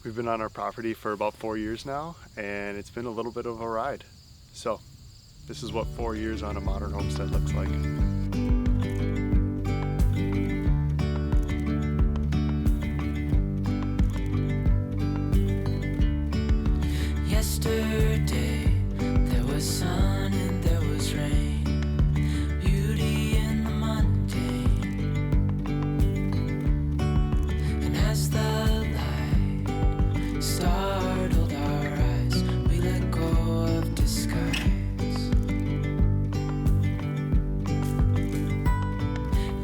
We've been on our property for about 4 years now, and it's been a little bit of a ride. So, this is what 4 years on a modern homestead looks like. Yesterday, there was sun and there was rain, beauty in the mundane. And as the light startled our eyes, we let go of disguise.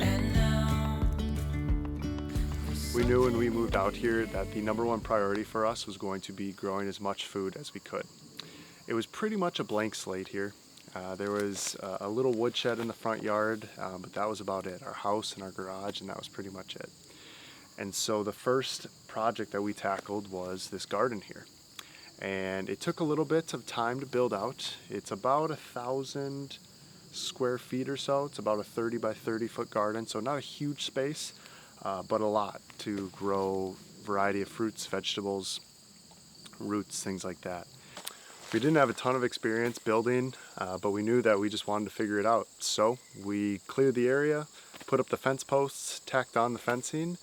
And now We knew when we moved out here that the #1 priority for us was going to be growing as much food as we could. It was pretty much a blank slate here. There was a little woodshed in the front yard, but that was about it. Our house and our garage, and that was pretty much it. And so the first project that we tackled was this garden here. And it took a little bit of time to build out. It's about 1,000 square feet or so. It's about a 30 by 30 foot garden, so not a huge space, but a lot to grow a variety of fruits, vegetables, roots, things like that. We didn't have a ton of experience building, but we knew that we just wanted to figure it out. So we cleared the area, put up the fence posts, tacked on the fencing,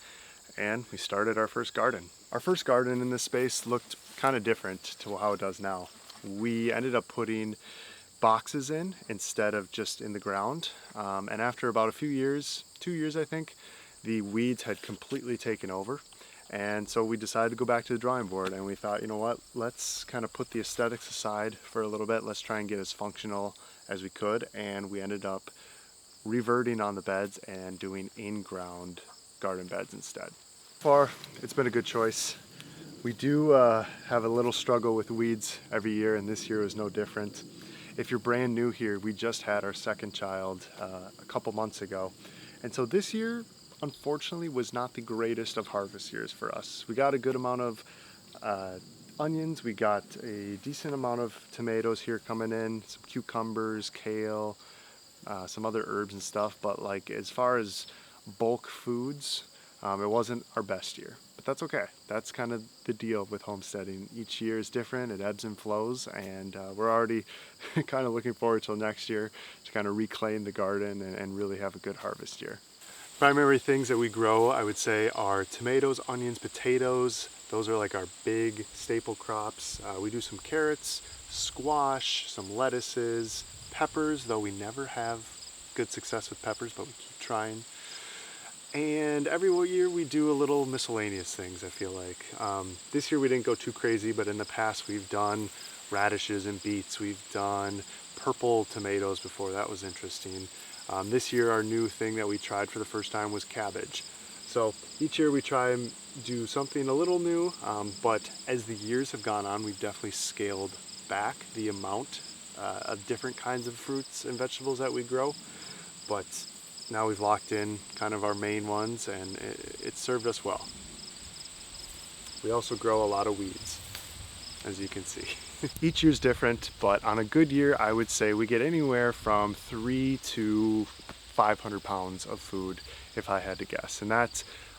and we started our first garden. Our first garden in this space looked kind of different to how it does now. We ended up putting boxes in instead of just in the ground, and after about a few years, 2 years I think, the weeds had completely taken over. And so we decided to go back to the drawing board, and we thought, you know what, let's kind of put the aesthetics aside for a little bit. Let's try and get as functional as we could, and we ended up reverting on the beds and doing in-ground garden beds instead. So far, it's been a good choice. We do have a little struggle with weeds every year, and this year was no different. If you're brand new here, we just had our second child a couple months ago, and so this year unfortunately was not the greatest of harvest years for us. We got a good amount of onions, we got a decent amount of tomatoes here coming in, some cucumbers, kale, some other herbs and stuff, but like as far as bulk foods, it wasn't our best year. But that's okay. That's kind of the deal with homesteading. Each year is different, it ebbs and flows, and we're already kind of looking forward till next year to kind of reclaim the garden and really have a good harvest year. Primary things that we grow, I would say, are tomatoes, onions, potatoes. Those are like our big staple crops. We do some carrots, squash, some lettuces, peppers, though we never have good success with peppers, but we keep trying. And every year we do a little miscellaneous things, I feel like. This year we didn't go too crazy, but in the past we've done radishes and beets. We've done purple tomatoes before. That was interesting. This year our new thing that we tried for the first time was cabbage. So each year we try and do something a little new, but as the years have gone on, we've definitely scaled back the amount of different kinds of fruits and vegetables that we grow. But now we've locked in kind of our main ones, and it served us well. We also grow a lot of weeds, as you can see. Each year's different, but on a good year, I would say we get anywhere from 3 to 500 pounds of food, if I had to guess. And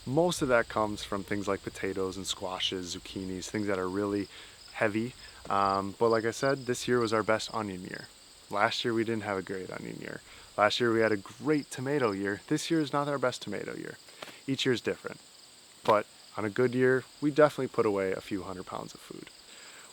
most of that comes from things like potatoes and squashes, zucchinis, things that are really heavy. But like I said, this year was our best onion year. Last year we didn't have a great onion year. Last year we had a great tomato year. This year is not our best tomato year. Each year is different. But on a good year, we definitely put away a few 100 pounds of food.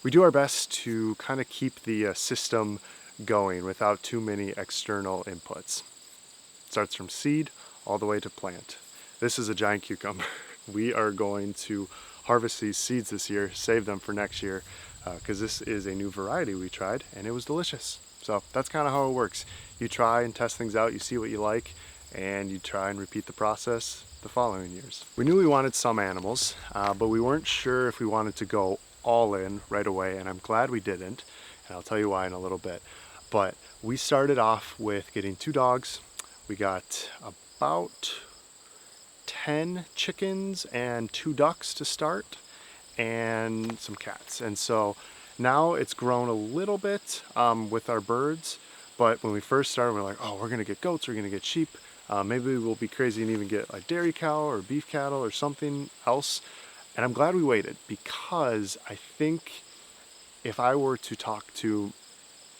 We do our best to kind of keep the system going without too many external inputs. It starts from seed all the way to plant. This is a giant cucumber. We are going to harvest these seeds this year, save them for next year, because this is a new variety we tried, and it was delicious. So that's kind of how it works. You try and test things out, you see what you like, and you try and repeat the process the following years. We knew we wanted some animals, but we weren't sure if we wanted to go all in right away, and I'm glad we didn't, and I'll tell you why in a little bit. But we started off with getting 2 dogs. We got about 10 chickens and 2 ducks to start, and some cats. And so now it's grown a little bit with our birds, but when we first started, we're like, oh, we're gonna get goats, we're gonna get sheep, maybe we'll be crazy and even get a dairy cow or beef cattle or something else. And I'm glad we waited, because I think if I were to talk to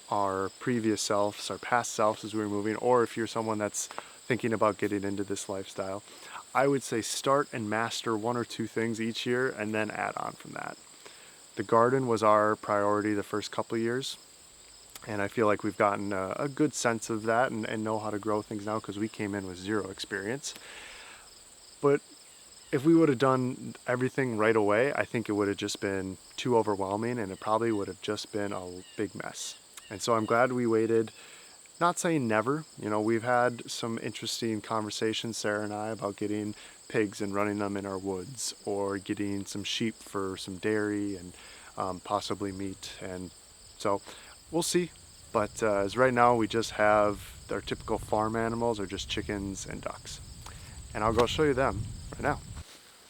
our previous selves, our past selves as we were moving, or if you're someone that's thinking about getting into this lifestyle, I would say start and master one or two things each year and then add on from that. The garden was our priority the first couple of years, and I feel like we've gotten a good sense of that and know how to grow things now because we came in with zero experience. But if we would have done everything right away, I think it would have just been too overwhelming, and it probably would have just been a big mess. And so I'm glad we waited. Not saying never, you know, we've had some interesting conversations, Sarah and I, about getting pigs and running them in our woods, or getting some sheep for some dairy and possibly meat. And so we'll see. But as right now, we just have our typical farm animals, are just chickens and ducks. And I'll go show you them right now.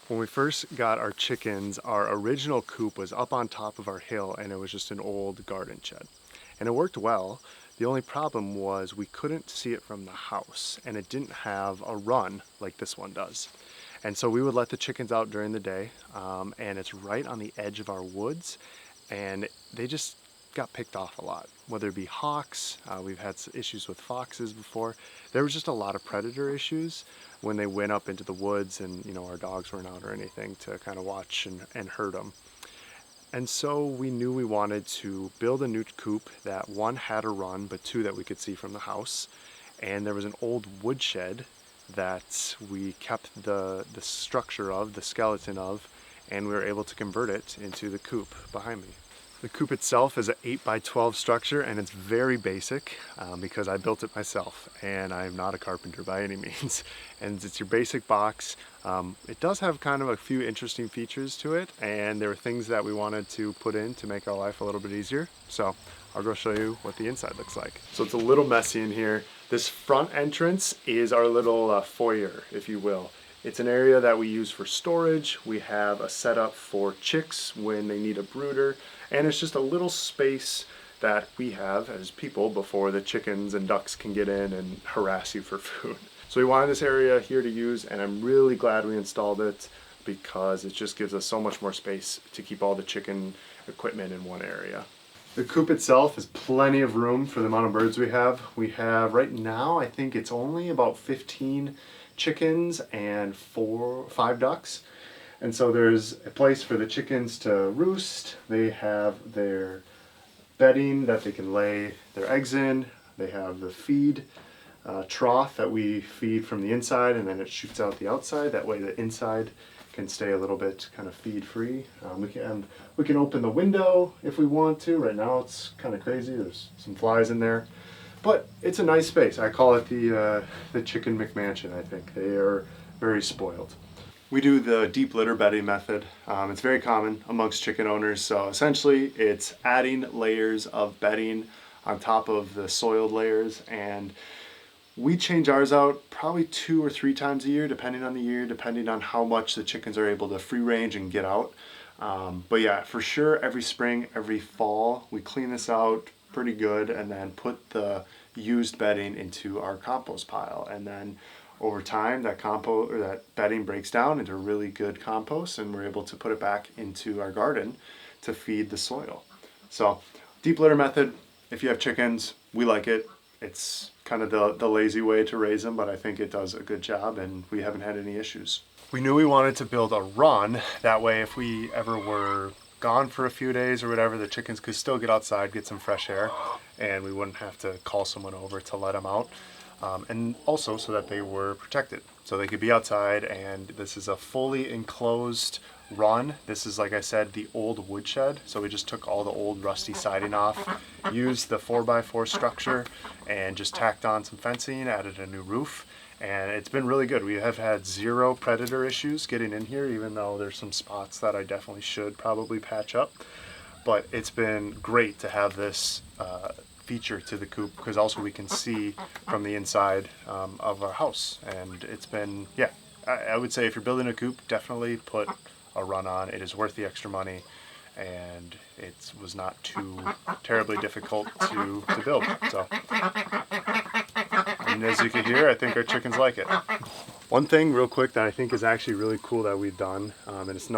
When we first got our chickens, our original coop was up on top of our hill, and it was just an old garden shed. And it worked well. The only problem was we couldn't see it from the house, and it didn't have a run like this one does. And so we would let the chickens out during the day, and it's right on the edge of our woods, and they just got picked off a lot, whether it be hawks. We've had issues with foxes before. There was just a lot of predator issues when they went up into the woods, and you know, our dogs weren't out or anything to kind of watch and herd them. And so we knew we wanted to build a new coop that, one, had a run, but two, that we could see from the house. And there was an old woodshed that we kept the structure of, the skeleton of, and we were able to convert it into the coop behind me. The coop itself is an 8x12 structure, and it's very basic because I built it myself, and I'm not a carpenter by any means. And it's your basic box. It does have kind of a few interesting features to it, and there were things that we wanted to put in to make our life a little bit easier. So I'll go show you what the inside looks like. So it's a little messy in here. This front entrance is our little foyer, if you will. It's an area that we use for storage. We have a setup for chicks when they need a brooder, and it's just a little space that we have as people before the chickens and ducks can get in and harass you for food. So we wanted this area here to use, and I'm really glad we installed it because it just gives us so much more space to keep all the chicken equipment in one area. The coop itself is plenty of room for the amount of birds we have. We have right now, I think it's only about 15 chickens and 5 ducks. And so there's a place for the chickens to roost. They have their bedding that they can lay their eggs in. They have the feed trough that we feed from the inside, and then it shoots out the outside. That way the inside can stay a little bit kind of feed free. We can open the window if we want to. Right now it's kind of crazy. There's some flies in there. But it's a nice space. I call it the chicken McMansion, I think. They are very spoiled. We do the deep litter bedding method. It's very common amongst chicken owners. So essentially it's adding layers of bedding on top of the soiled layers, and we change ours out probably 2 or 3 times a year, depending on the year, depending on how much the chickens are able to free range and get out. But yeah, for sure, every spring, every fall, we clean this out pretty good and then put the used bedding into our compost pile. And then over time, that compost or that bedding breaks down into really good compost, and we're able to put it back into our garden to feed the soil. So deep litter method, if you have chickens, we like it. It's kind of the lazy way to raise them, but I think it does a good job, and we haven't had any issues. We knew we wanted to build a run. That way, if we ever were gone for a few days or whatever, the chickens could still get outside, get some fresh air, and we wouldn't have to call someone over to let them out. And also so that they were protected, so they could be outside. And this is a fully enclosed run. This is, like I said, the old woodshed. So we just took all the old rusty siding off, used the 4x4 structure, and just tacked on some fencing, added a new roof. And it's been really good. We have had 0 predator issues getting in here, even though there's some spots that I definitely should probably patch up. But it's been great to have this feature to the coop, because also we can see from the inside of our house. And it's been, yeah, I would say if you're building a coop, definitely put a run on. It is worth the extra money, and it was not too terribly difficult to build. So, and as you can hear, I think our chickens like it. One thing real quick that I think is actually really cool that we've done, and it's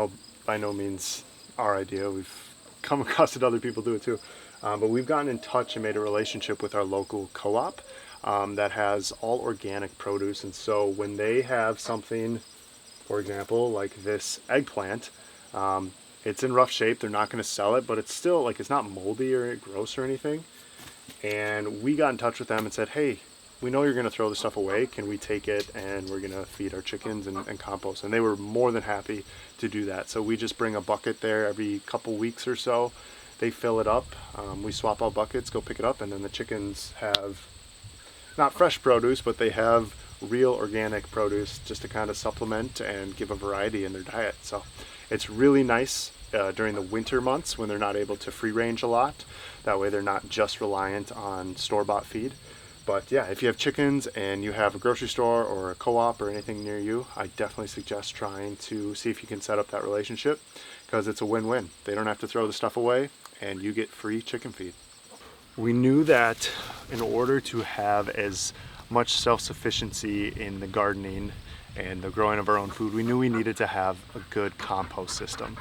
by no means our idea, we've come across it, other people do it too, but we've gotten in touch and made a relationship with our local co-op that has all organic produce. And so when they have something, for example, like this eggplant, it's in rough shape, they're not going to sell it, but it's still like, it's not moldy or gross or anything. And we got in touch with them and said, hey, we know you're going to throw this stuff away. Can we take it and we're going to feed our chickens and compost? And they were more than happy to do that. So we just bring a bucket there every couple weeks or so. They fill it up. We swap out buckets, go pick it up, and then the chickens have not fresh produce, but they have real organic produce just to kind of supplement and give a variety in their diet. So it's really nice during the winter months when they're not able to free range a lot. That way they're not just reliant on store-bought feed. But yeah, if you have chickens and you have a grocery store or a co-op or anything near you, I definitely suggest trying to see if you can set up that relationship, because it's a win-win. They don't have to throw the stuff away and you get free chicken feed. We knew that in order to have as much self-sufficiency in the gardening and the growing of our own food, we knew we needed to have a good compost system.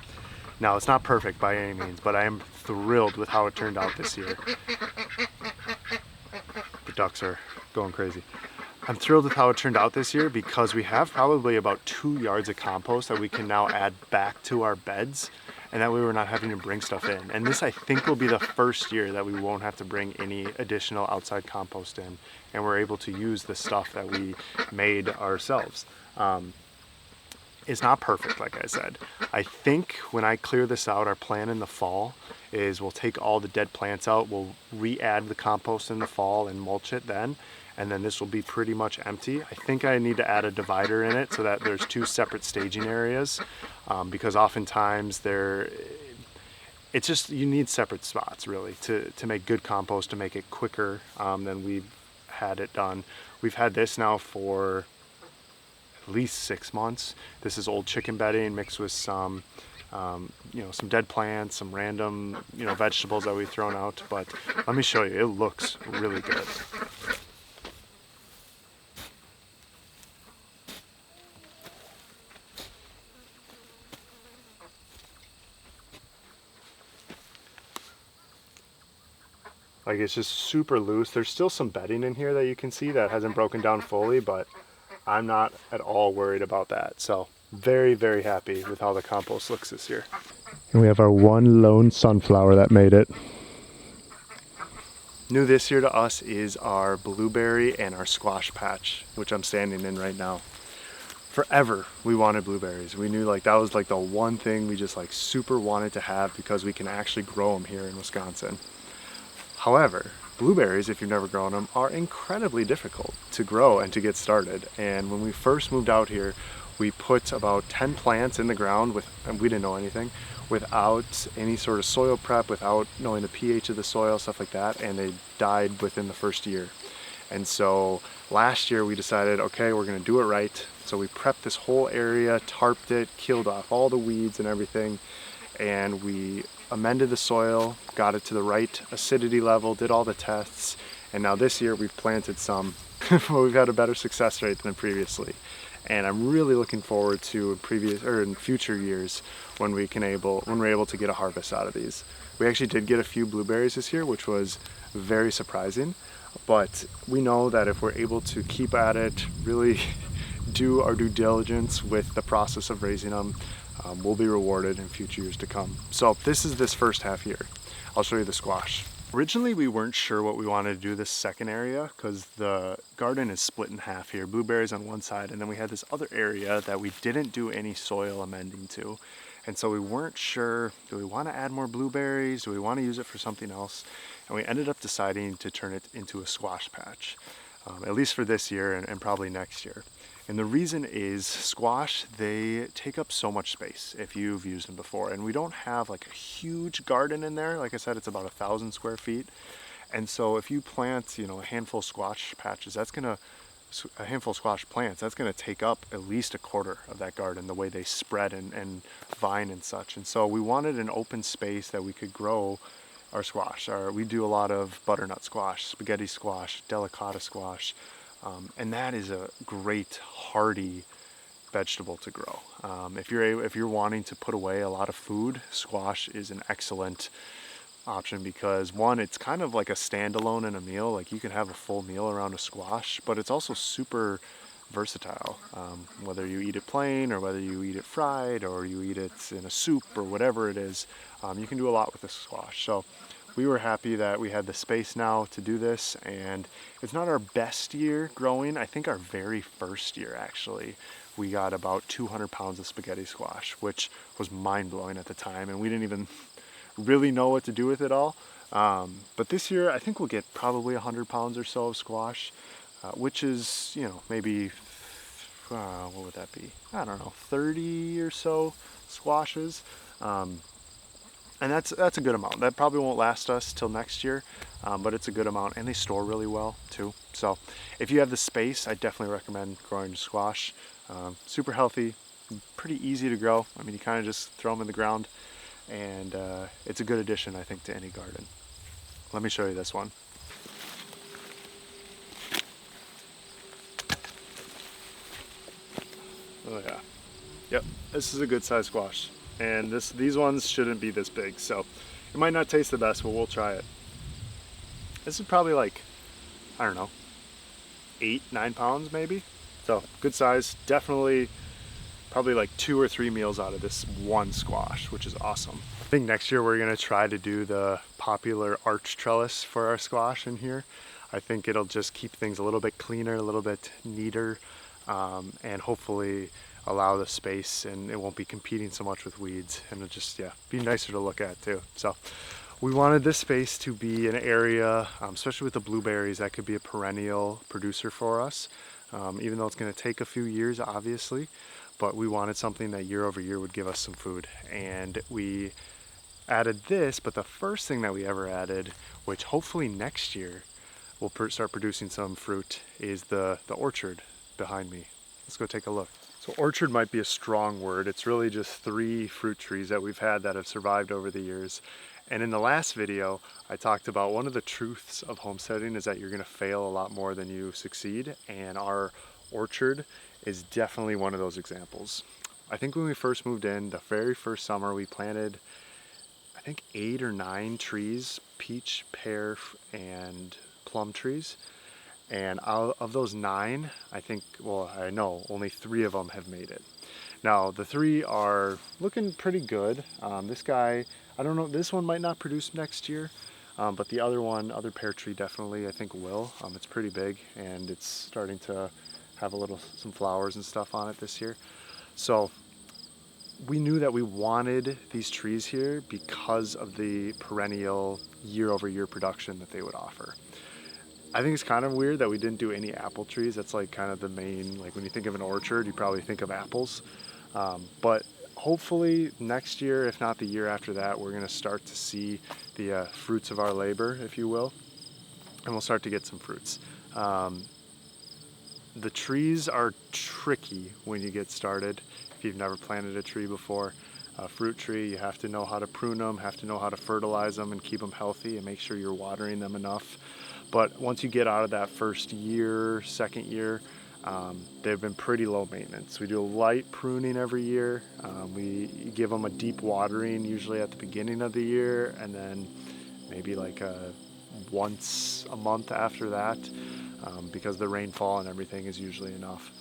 Now, it's not perfect by any means, but I am thrilled with how it turned out this year. The ducks are going crazy. I'm thrilled with how it turned out this year because we have probably about 2 yards of compost that we can now add back to our beds, and that way we're not having to bring stuff in. And this, I think, will be the first year that we won't have to bring any additional outside compost in, and we're able to use the stuff that we made ourselves. It's not perfect, like I said. I think when I clear this out, our plan in the fall is we'll take all the dead plants out, we'll re-add the compost in the fall and mulch it then, and then this will be pretty much empty. I think I need to add a divider in it so that there's 2 separate staging areas, because oftentimes it's just, you need separate spots really to make good compost, to make it quicker than we've had it done. We've had this now for at least 6 months. This is old chicken bedding mixed with some some dead plants, some random vegetables that we've thrown out. But let me show you, it looks really good. Like, it's just super loose. There's still some bedding in here that you can see that hasn't broken down fully, but I'm not at all worried about that. So very, very happy with how the compost looks this year. And we have our one lone sunflower that made it. New this year to us is our blueberry and our squash patch, which I'm standing in right now. Forever we wanted blueberries. We knew that was the one thing we just super wanted to have, because we can actually grow them here in Wisconsin. However, blueberries, if you've never grown them, are incredibly difficult to grow and to get started. And when we first moved out here, we put about 10 plants in the ground and we didn't know anything, without any sort of soil prep, without knowing the pH of the soil, stuff like that, and they died within the first year. And so last year we decided, okay, we're gonna do it right. So we prepped this whole area, tarped it, killed off all the weeds and everything, and we amended the soil, got it to the right acidity level, did all the tests, and now this year we've planted some. We've had a better success rate than previously, and I'm really looking forward to in future years when we're able to get a harvest out of these. We actually did get a few blueberries this year, which was very surprising, but we know that if we're able to keep at it, really do our due diligence with the process of raising them, we'll be rewarded in future years to come. So this is this first half year. I'll show you the squash. Originally we weren't sure what we wanted to do this second area, because the garden is split in half here. Blueberries on one side, and then we had this other area that we didn't do any soil amending to. And so we weren't sure, do we want to add more blueberries? Do we want to use it for something else? And we ended up deciding to turn it into a squash patch, at least for this year and probably next year. And the reason is squash, they take up so much space if you've used them before. And we don't have a huge garden in there. Like I said, it's about 1,000 square feet. And so if you plant, a handful of squash patches, a handful of squash plants, that's gonna take up at least a quarter of that garden, the way they spread and vine and such. And so we wanted an open space that we could grow our squash. We do a lot of butternut squash, spaghetti squash, delicata squash, And that is a great hardy vegetable to grow. If you're wanting to put away a lot of food, squash is an excellent option because one, it's kind of like a standalone in a meal. Like you can have a full meal around a squash, but it's also super versatile. Whether you eat it plain or whether you eat it fried or you eat it in a soup or whatever it is, you can do a lot with the squash. So we were happy that we had the space now to do this, and it's not our best year growing. I think our very first year actually, we got about 200 pounds of spaghetti squash, which was mind-blowing at the time, and we didn't even really know what to do with it all. But this year I think we'll get probably 100 pounds or so of squash, which is, you know, maybe what would that be? I don't know, 30 or so squashes. And that's a good amount. That probably won't last us till next year, but it's a good amount, and they store really well too. So if you have the space, I definitely recommend growing squash. Super healthy, pretty easy to grow. I mean, you kind of just throw them in the ground, and it's a good addition, I think, to any garden. Let me show you this one. Oh yeah, yep, this is a good sized squash. And these ones shouldn't be this big, so it might not taste the best, but we'll try it. This is probably like, I don't know, 8-9 pounds maybe. So good size, definitely probably like 2 or 3 meals out of this one squash, which is awesome. I think next year we're gonna try to do the popular arch trellis for our squash in here. I think it'll just keep things a little bit cleaner, a little bit neater, and hopefully allow the space, and it won't be competing so much with weeds, and it'll just, yeah, be nicer to look at too. So we wanted this space to be an area, especially with the blueberries, that could be a perennial producer for us, even though it's going to take a few years obviously, but we wanted something that year over year would give us some food. And we added this, but the first thing that we ever added, which hopefully next year will start producing some fruit, is the orchard behind me. Let's go take a look. So orchard might be a strong word. It's really just 3 fruit trees that we've had that have survived over the years. And in the last video, I talked about one of the truths of homesteading is that you're gonna fail a lot more than you succeed. And our orchard is definitely one of those examples. I think when we first moved in, the very first summer, we planted, I think 8 or 9 trees, peach, pear, and plum trees. And out of those 9, I think, well, I know only 3 of them have made it. Now the 3 are looking pretty good. This guy, I don't know, this one might not produce next year, but the other pear tree definitely I think will. It's pretty big, and it's starting to have some flowers and stuff on it this year. So we knew that we wanted these trees here because of the perennial year over year production that they would offer. I think it's kind of weird that we didn't do any apple trees. That's like kind of the main, like when you think of an orchard, you probably think of apples. But hopefully next year, if not the year after that, we're gonna start to see the fruits of our labor, if you will, and we'll start to get some fruits. The trees are tricky when you get started. If you've never planted a tree before, a fruit tree, you have to know how to prune them, have to know how to fertilize them and keep them healthy and make sure you're watering them enough. But once you get out of that first year, second year, they've been pretty low maintenance. We do a light pruning every year. We give them a deep watering usually at the beginning of the year, and then maybe like once a month after that, because the rainfall and everything is usually enough.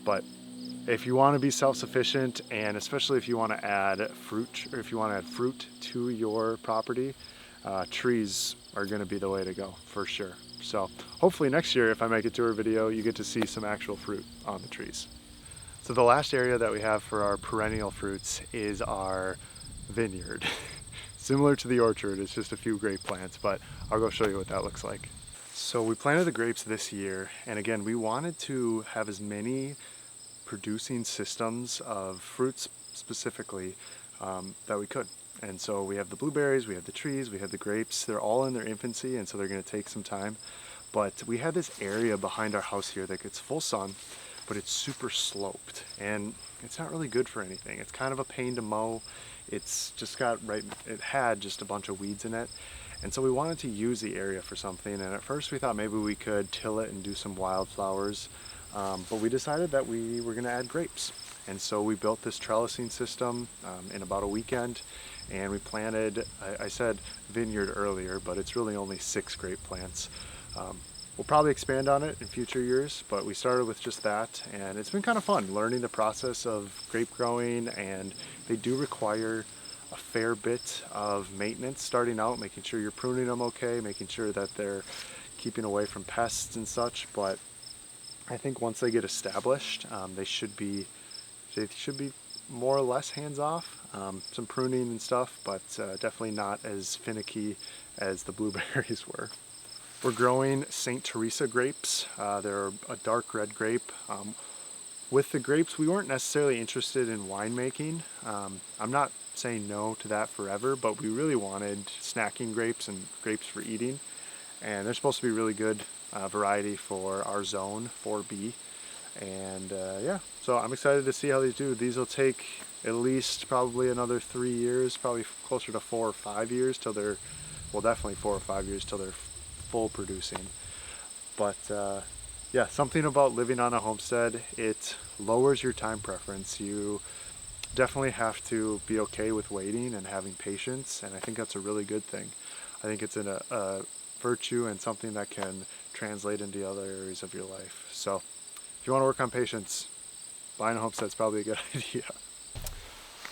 But if you want to be self-sufficient, and especially if you want to add fruit, or if you want to add fruit to your property, trees are going to be the way to go for sure. So hopefully next year, if I make a tour video, you get to see some actual fruit on the trees. So the last area that we have for our perennial fruits is our vineyard. Similar to the orchard, it's just a few grape plants, but I'll go show you what that looks like. So we planted the grapes this year, and again, we wanted to have as many producing systems of fruits specifically that we could. And so we have the blueberries, we have the trees, we have the grapes. They're all in their infancy, and so they're going to take some time. But we have this area behind our house here that gets full sun, but it's super sloped, and it's not really good for anything. It's kind of a pain to mow. It's just it had just a bunch of weeds in it. And so we wanted to use the area for something, and at first we thought maybe we could till it and do some wildflowers, but we decided that we were going to add grapes. And so we built this trellising system in about a weekend, and we planted, I said vineyard earlier, but it's really only 6 grape plants. We'll probably expand on it in future years, but we started with just that, and it's been kind of fun learning the process of grape growing, and they do require a fair bit of maintenance starting out, making sure you're pruning them okay, making sure that they're keeping away from pests and such. But I think once they get established, they should be more or less hands-off. Some pruning and stuff, but definitely not as finicky as the blueberries were. We're growing St. Teresa grapes. They're a dark red grape. With the grapes, we weren't necessarily interested in winemaking. I'm not saying no to that forever, but we really wanted snacking grapes and grapes for eating. And they're supposed to be really good variety for our zone, 4B. And yeah, so I'm excited to see how these do. These will take at least probably another 3 years, probably closer to 4 or 5 years till they're, well, definitely 4 or 5 years till they're full producing. But yeah, something about living on a homestead, it lowers your time preference. You definitely have to be okay with waiting and having patience, and I think that's a really good thing. I think it's a virtue and something that can translate into other areas of your life. So if you want to work on patience, buying a homestead is probably a good idea.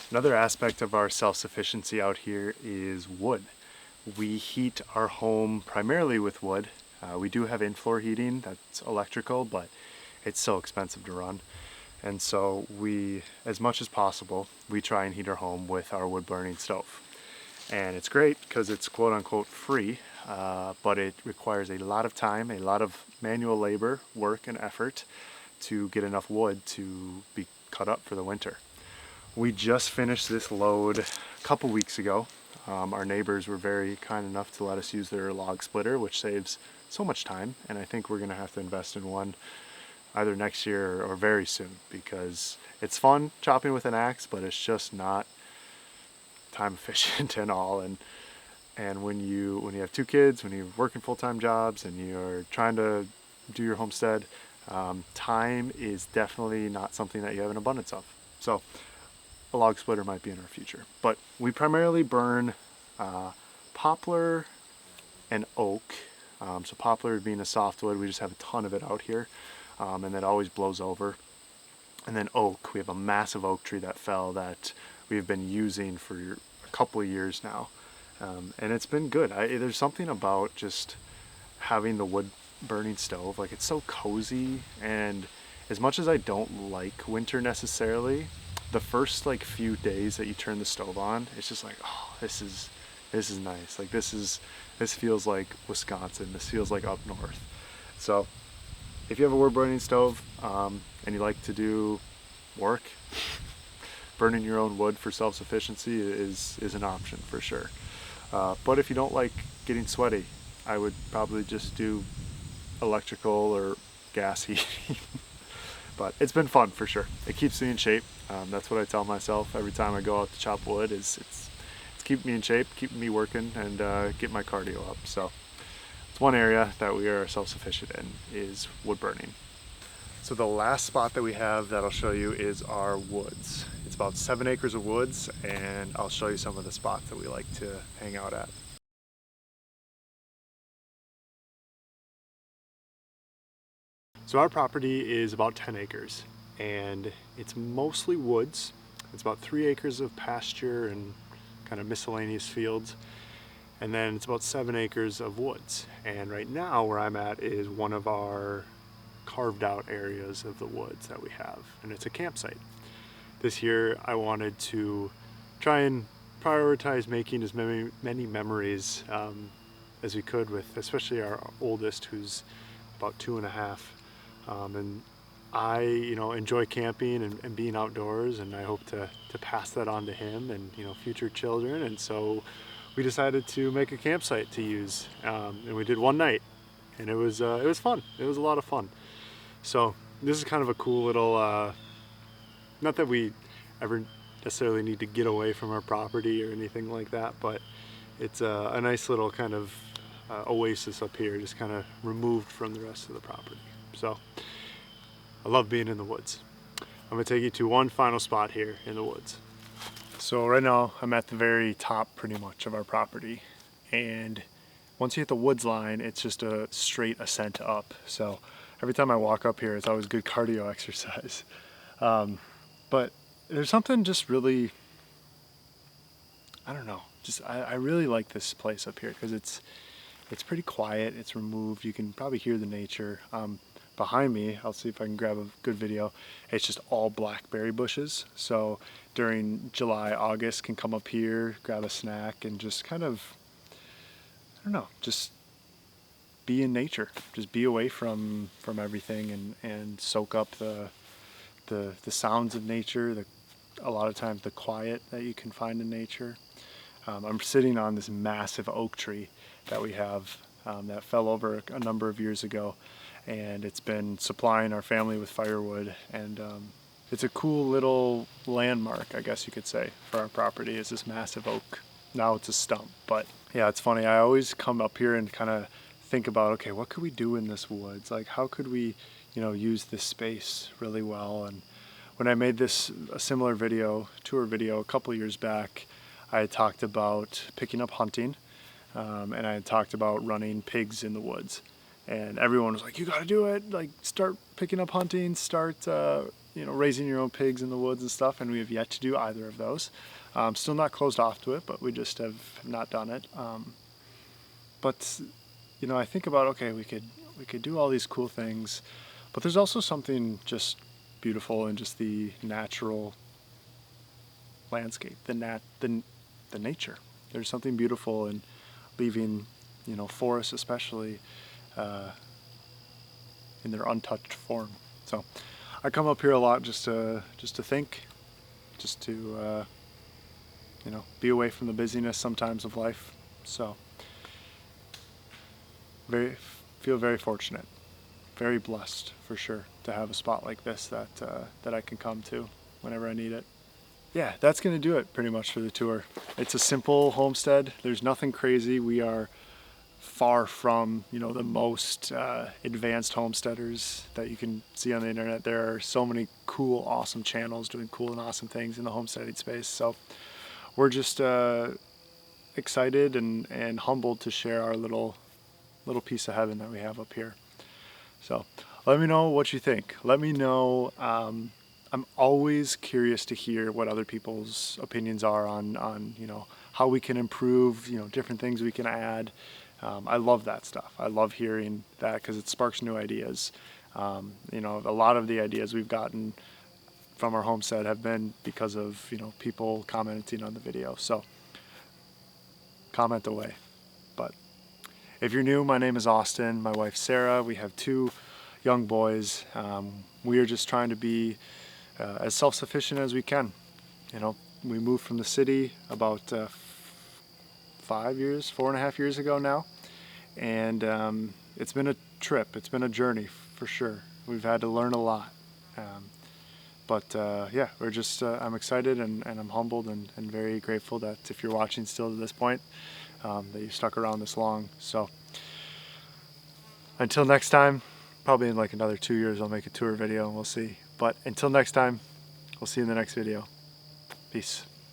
Another aspect of our self-sufficiency out here is wood. We heat our home primarily with wood. We do have in-floor heating that's electrical, but it's so expensive to run. And so we, as much as possible, we try and heat our home with our wood burning stove. And it's great because it's quote unquote free, but it requires a lot of time, a lot of manual labor, work and effort to get enough wood to be cut up for the winter. We just finished this load a couple weeks ago. Our neighbors were very kind enough to let us use their log splitter, which saves so much time, and I think we're going to have to invest in one either next year or very soon, because it's fun chopping with an axe, but it's just not time efficient and all. And when you have 2 kids, when you're working full-time jobs and you're trying to do your homestead, time is definitely not something that you have an abundance of. So a log splitter might be in our future, but we primarily burn poplar and oak. So poplar being a softwood, we just have a ton of it out here, and that always blows over. And then oak, we have a massive oak tree that fell that we've been using for a couple of years now, and it's been good. There's something about just having the wood burning stove, like it's so cozy. And as much as I don't like winter necessarily, the first like few days that you turn the stove on, it's just like, oh, this is nice. Like this feels like Wisconsin. This feels like up north. So if you have a wood burning stove and you like to do work, burning your own wood for self-sufficiency is an option for sure. But if you don't like getting sweaty, I would probably just do electrical or gas heating. But it's been fun for sure. It keeps me in shape. That's what I tell myself every time I go out to chop wood. It's keeping me in shape, keeping me working, and get my cardio up. So it's one area that we are self-sufficient in, is wood burning. So the last spot that we have that I'll show you is our woods. It's about 7 acres of woods, and I'll show you some of the spots that we like to hang out at. So our property is about 10 acres, and it's mostly woods. It's about 3 acres of pasture and kind of miscellaneous fields, and then it's about 7 acres of woods. And right now where I'm at is one of our carved out areas of the woods that we have, and it's a campsite. This year I wanted to try and prioritize making as many memories as we could with especially our oldest, who's about 2.5. And I, enjoy camping and being outdoors, and I hope to pass that on to him and, future children. And so we decided to make a campsite to use, and we did one night, and it was fun. It was a lot of fun. So this is kind of a cool little, not that we ever necessarily need to get away from our property or anything like that, but It's a nice little kind of oasis up here, just kind of removed from the rest of the property. So I love being in the woods. I'm gonna take you to one final spot here in the woods. So right now I'm at the very top pretty much of our property, and once you hit the woods line, it's just a straight ascent up. So every time I walk up here, it's always good cardio exercise. But there's something just really, I don't know, I really like this place up here because it's pretty quiet, it's removed, you can probably hear the nature. Behind me, I'll see if I can grab a good video, it's just all blackberry bushes. So during July, August, can come up here, grab a snack, and just kind of, I don't know, just be in nature, just be away from everything and soak up the sounds of nature, a lot of times the quiet that you can find in nature. I'm sitting on this massive oak tree that we have that fell over a number of years ago, and it's been supplying our family with firewood, and it's a cool little landmark, I guess you could say, for our property, is this massive oak. Now it's a stump, but yeah, it's funny, I always come up here and kind of think about, okay, what could we do in this woods? Like, how could we, use this space really well? And when I made a similar tour video a couple years back, I had talked about picking up hunting, and I had talked about running pigs in the woods. And everyone was like, you gotta do it, like start picking up hunting, start raising your own pigs in the woods and stuff, and we have yet to do either of those. Still not closed off to it, but we just have not done it. But I think about, okay, we could do all these cool things, but there's also something just beautiful in just the natural landscape, the nature. There's something beautiful in leaving, forests especially, in their untouched form. So I come up here a lot just to think, just to be away from the busyness sometimes of life. So feel very fortunate, very blessed for sure to have a spot like this that I can come to whenever I need it. Yeah, that's gonna do it pretty much for the tour. It's a simple homestead. There's nothing crazy. We are far from the most advanced homesteaders that you can see on the internet. There are so many cool, awesome channels doing cool and awesome things in the homesteading space. So we're just excited and humbled to share our little piece of heaven that we have up here. So let me know what you think. Let me know. I'm always curious to hear what other people's opinions are on how we can improve, different things we can add. I love that stuff. I love hearing that because it sparks new ideas. A lot of the ideas we've gotten from our homestead have been because of people commenting on the video. So comment away. But if you're new, my name is Austin. My wife Sarah. We have 2 young boys. We are just trying to be as self-sufficient as we can. We moved from the city about 4.5 years ago now, and it's been a trip, it's been a journey for sure. We've had to learn a lot, but yeah, we're just I'm excited and I'm humbled and very grateful that if you're watching still to this point, that you stuck around this long. So until next time, probably in like another 2 years I'll make a tour video and we'll see. But until next time, we'll see you in the next video. Peace.